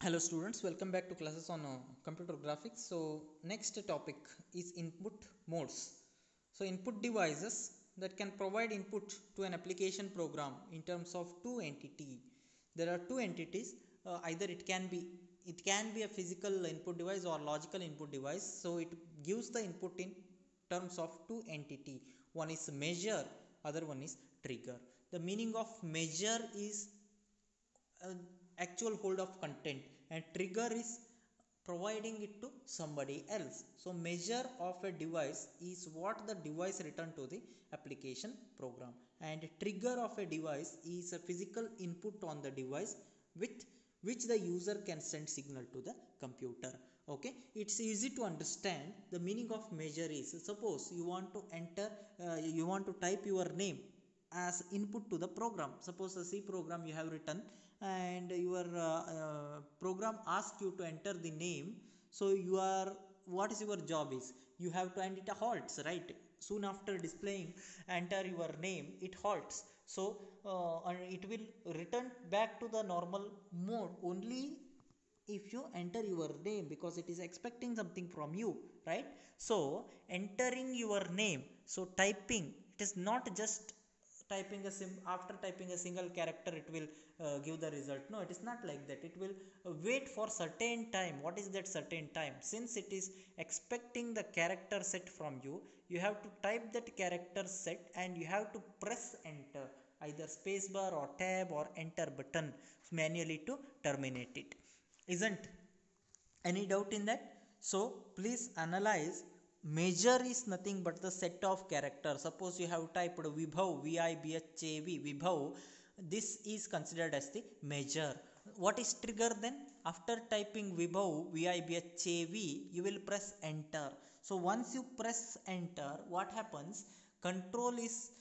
Hello students, welcome back to classes on computer graphics. So next topic is input modes. So input devices that can provide input to an application program in terms of two entity. There are two entities. Either it can be a physical input device or logical input device. So it gives the input in terms of two entity. One is measure, other one is trigger. The meaning of measure is uh, actual hold of content, and trigger is providing it to somebody else. So measure of a device is what the device return to the application program, and trigger of a device is a physical input on the device with which the user can send signal to the computer. Okay, it's easy to understand. The meaning of measure is, suppose you want to enter, you want to type your name as input to the program. Suppose a C program you have written, and your program asks you to enter the name. So you are, what is your job is, you have to, and it halts, right? Soon after displaying enter your name, it halts. So and it will return back to the normal mode only if you enter your name, because it is expecting something from you, right? So entering your name, so typing, it is not just typing a after typing a single character it will give the result. No, it is not like that. It will wait for certain time. What is that certain time? Since it is expecting the character set from you, you have to type that character set and you have to press enter, either spacebar or tab or enter button manually to terminate it. Isn't any doubt in that? So please analyze. Measure is nothing but the set of characters. Suppose you have typed Vibhav, VIBHAV, Vibhav. This is considered as the measure. What is trigger then? After typing Vibhav, VIBHAV, you will press enter. So once you press enter, what happens? Control is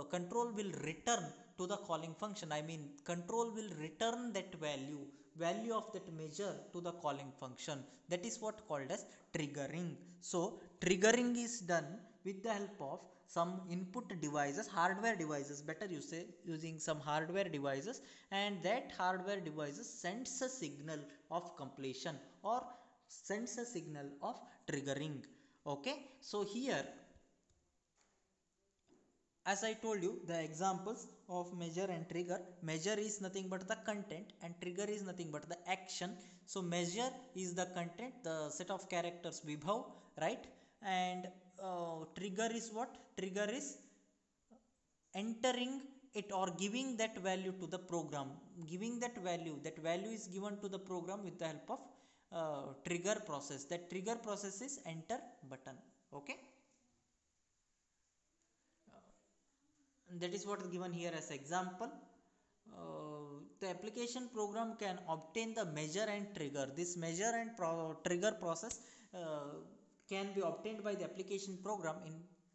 control will return to the calling function. I mean, control will return that value of that measure to the calling function. That is what called as triggering. So triggering is done with the help of some input devices, hardware devices, better you say, using some hardware devices, and that hardware devices sends a signal of completion or sends a signal of triggering. Okay, so here, as I told you, the examples of measure and trigger. Measure is nothing but the content and trigger is nothing but the action. So measure is the content, the set of characters Vibhav, right? And trigger is what? Trigger is entering it or giving that value to the program. Giving that value is given to the program with the help of trigger process. That trigger process is enter button. Okay, that is what is given here as example. The application program can obtain the measure and trigger. This measure and trigger process can be obtained by the application program in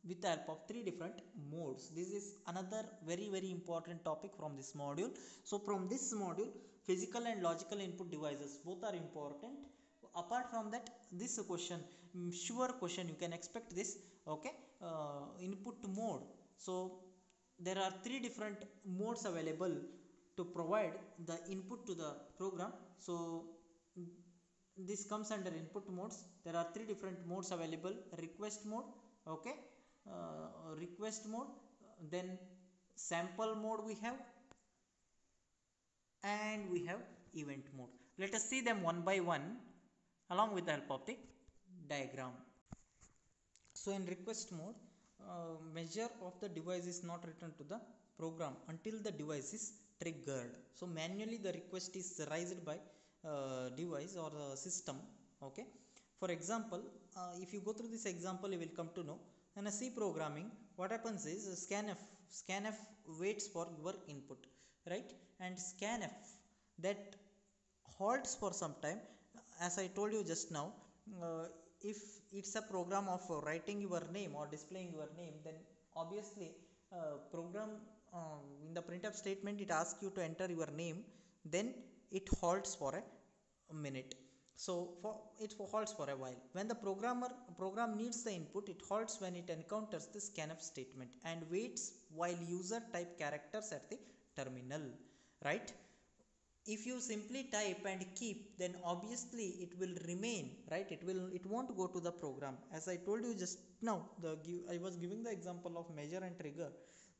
with the help of three different modes. This is another very important topic from this module. So from this module, physical and logical input devices both are important. Apart from that, this question, sure question, you can expect this. Okay, input mode. So there are three different modes available to provide the input to the program. So this comes under input modes. There are three different modes available: request mode, okay, request mode, then sample mode we have, and we have event mode. Let us see them one by one along with the help of the diagram. So in request mode, measure of the device is not returned to the program until the device is triggered. So manually the request is raised by device or system. Okay, for example, if you go through this example, you will come to know. In a C programming, what happens is scanf waits for your input, right? And scanf that halts for some time. As I told you just now, uh, if it's a program of writing your name or displaying your name, then obviously program, in the printf statement it asks you to enter your name, then it halts for a minute. So for it halts for a while. When the program needs the input, it halts when it encounters the scanf statement and waits while user type characters at the terminal, right? if you simply type and keep, then obviously it will remain, right? It won't go to the program. As I told you just now, I was giving the example of measure and trigger.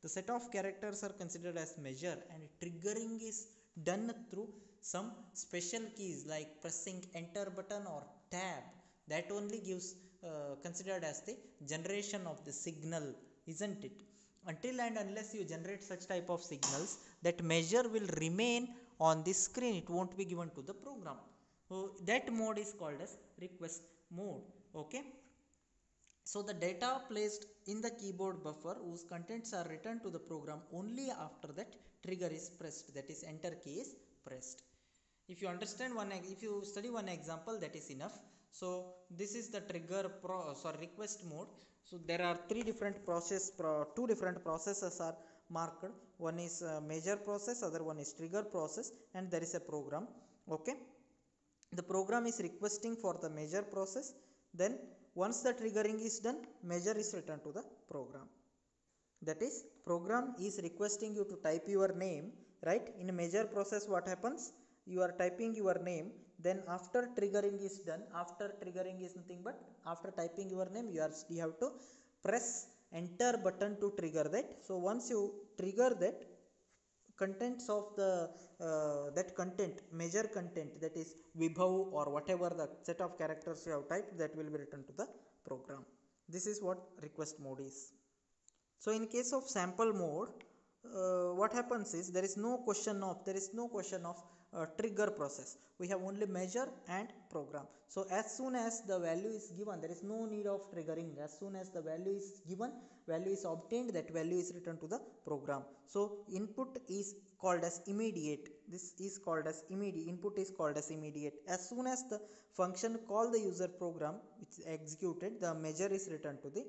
The set of characters are considered as measure, and triggering is done through some special keys like pressing enter button or tab. That only gives considered as the generation of the signal, isn't it? Until and unless you generate such type of signals, that measure will remain on the screen, it won't be given to the program. So that mode is called as request mode. Okay, so the data placed in the keyboard buffer whose contents are returned to the program only after that trigger is pressed, that is enter key is pressed. If you understand if you study one example, that is enough. So this is the trigger request mode. So there are two different processes are marked. One is measure process, other one is trigger process, and there is a program. Okay, the program is requesting for the measure process. Then once the triggering is done, measure is returned to the program. That is, program is requesting you to type your name, right? In a measure process, what happens? You are typing your name, then after triggering is done, after triggering is nothing but after typing your name, you have to press enter button to trigger that. So once you trigger that, contents of the that content, measure content, that is vibhav or whatever the set of characters you have typed, that will be returned to the program. This is what request mode is. So in case of sample mode, what happens is there is no question of trigger process. We have only measure and program. So as soon as the value is given, there is no need of triggering. As soon as the value is given, value is obtained, that value is returned to the program. So input is called as immediate. This is called as immediate. Input is called as immediate. As soon as the function call the user program which is executed, the measure is returned to the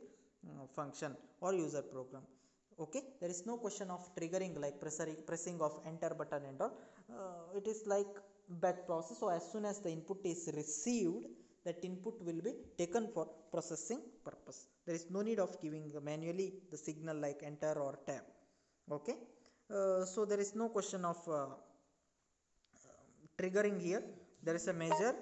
function or user program. Okay, there is no question of triggering like pressing of enter button and all. It is like batch process. So as soon as the input is received, that input will be taken for processing purpose. There is no need of giving manually the signal like enter or tab. Okay, so there is no question of triggering here. There is a measure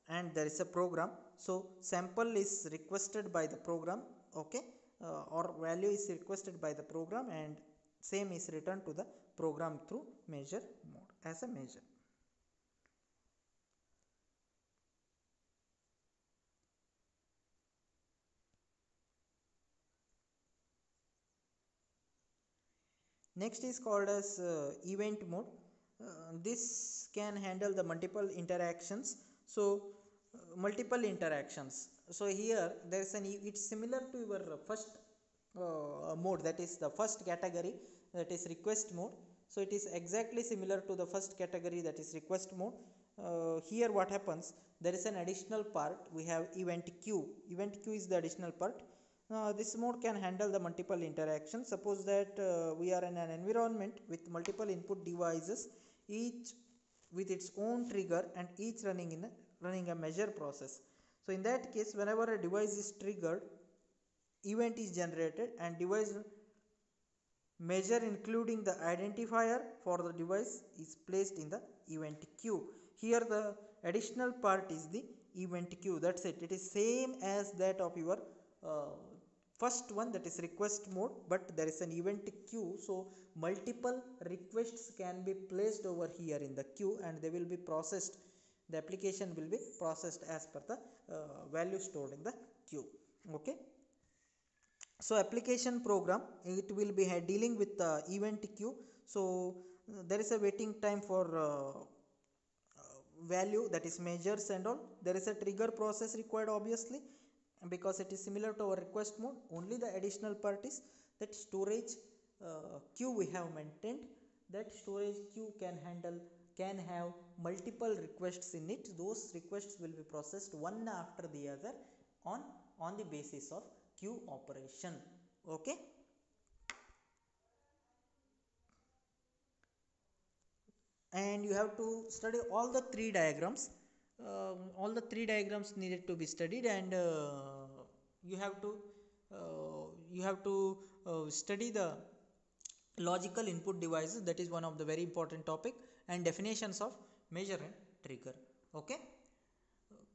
and there is a program. So sample is requested by the program. Okay, or value is requested by the program, and same is returned to the program through measure mode as a measure. Next is called as event mode. This can handle the multiple interactions. So multiple interactions. So here there is it's similar to your first mode, that is the first category, that is request mode. So it is exactly similar to the first category, that is request mode. Here what happens, there is an additional part. We have event queue. Event queue is the additional part. This mode can handle the multiple interactions. Suppose that we are in an environment with multiple input devices, each with its own trigger and each running a measure process. So in that case, whenever a device is triggered, event is generated and device measure including the identifier for the device is placed in the event queue. Here the additional part is the event queue. That's it. It is same as that of your first one, that is request mode, but there is an event queue. So multiple requests can be placed over here in the queue and they will be processed. The application will be processed as per the value stored in the queue. Okay, so application program, it will be dealing with the event queue. So there is a waiting time for value, that is measures and all. There is a trigger process required obviously, because it is similar to our request mode. Only the additional part is that storage queue we have maintained. That storage queue can have multiple requests in it. Those requests will be processed one after the other on the basis of queue operation. Okay, and you have to study all the three diagrams. All the three diagrams needed to be studied, and you have to study the logical input devices, that is one of the very important topic, and definitions of measure and trigger. Okay,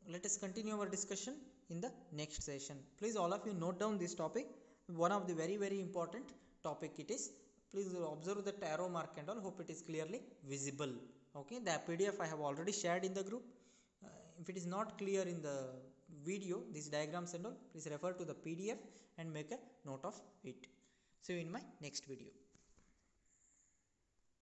let us continue our discussion in the next session. Please all of you note down this topic, one of the very important topic it is. Please observe the arrow mark and all, hope it is clearly visible. Okay, the PDF I have already shared in the group. If it is not clear in the video, these diagrams and all, please refer to the PDF and make a note of it. See you in my next video.